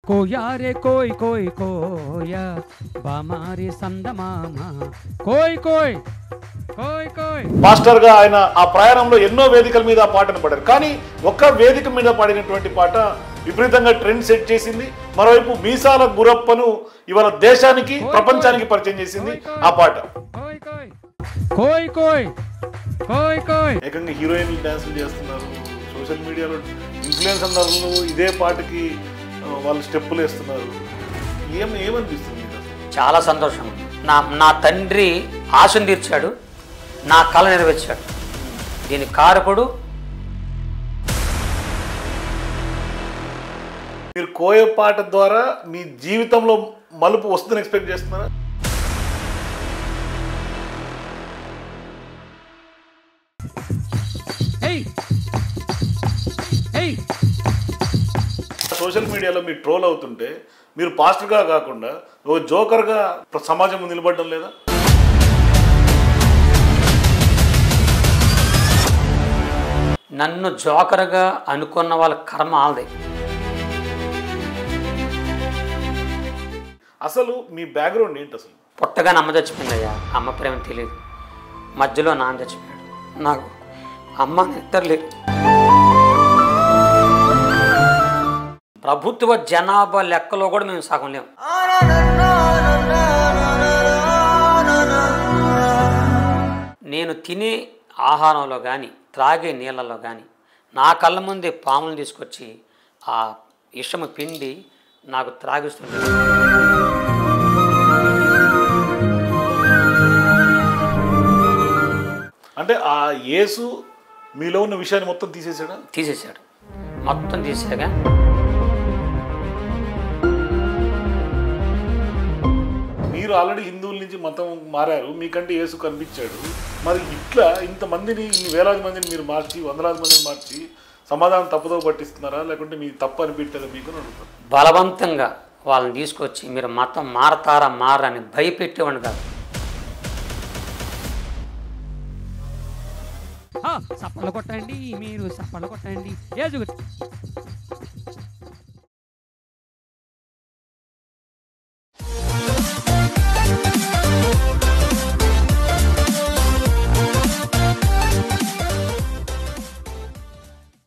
కోయా రే కోయ్ కోయ్ కోయా బామారి సందమామ కోయ్ కోయ్ కోయ్ కోయ్. మాస్టర్ గా ఆయన ఆ ప్రయాణంలో ఎన్నో వేదికల మీద ఆ పాటను పాడారు. కానీ ఒక్క వేదిక మీద పాడినటువంటి పాట విపరీతంగా ట్రెండ్ సెట్ చేసింది. మరోవైపు మీసాల గురప్పను ఇవాళ దేశానికి ప్రపంచానికి పరిచయం చేసింది ఆ పాట. కోయ్ కోయ్ కోయ్ కోయ్. ఏకంగా హీరోయిన్లు డాన్సులు చేస్తున్నారు, సోషల్ మీడియాలో ఇన్ఫ్లుయెన్సర్లు ఇదే పాటకి వాళ్ళు స్టెప్పులు వేస్తున్నారు. ఏమనిపిస్తుంది? చాలా సంతోషం. నా తండ్రి ఆశను తీర్చాడు, నా కళ నెరవేర్చాడు. దీని కారకుడు మీరు కోయ పాట ద్వారా మీ జీవితంలో మలుపు వస్తుందని ఎక్స్పెక్ట్ చేస్తున్నారా? సోషల్ మీడియాలో మీరు ట్రోల్ అవుతుంటే మీరు పాస్టర్గా కాకుండా ఓ జోకర్గా సమాజం నిలబడడం లేదా? నన్ను జోకర్గా అనుకున్న వాళ్ళ కర్మ ఆల్దే. అసలు మీ బ్యాక్గ్రౌండ్ ఏంటి? అసలు పుట్టగానే అమ్మ చచ్చిపోయిందయ్యా. అమ్మ ప్రేమ తెలియదు. మధ్యలో నాన్న చచ్చిపోయాడు. నాకు అమ్మ నిద్ర లేదు. ప్రభుత్వ జనాభా లెక్కలో కూడా మేము సగం లేము. నేను తినే ఆహారంలో కానీ త్రాగే నీళ్ళలో కానీ నా కళ్ళ ముందే పాములను తీసుకొచ్చి ఆ ఇషము పిండి నాకు త్రాగిస్తుంది. అంటే ఆ యేసు మీలో ఉన్న విషయాన్ని మొత్తం తీసేశాడు. మొత్తం తీసాగా మీరు ఆల్రెడీ హిందువుల నుంచి మతం మారారు, మీకంటే యేసు కనిపించాడు. మరి ఇట్లా ఇంతమందిని, ఇన్ని వేలాది మందిని మీరు మార్చి, వందలాది మందిని మార్చి సమాధానం తప్పుదో పట్టిస్తున్నారా, లేకుంటే మీ తప్పు అనిపించదా మీకు? అడుగుతారు. బలవంతంగా వాళ్ళని తీసుకొచ్చి మీరు మతం మారతారా మారని భయపెట్టేవాడిని కాదు. సప్పలు కొట్టండి, మీరు సప్పలు కొట్టండి.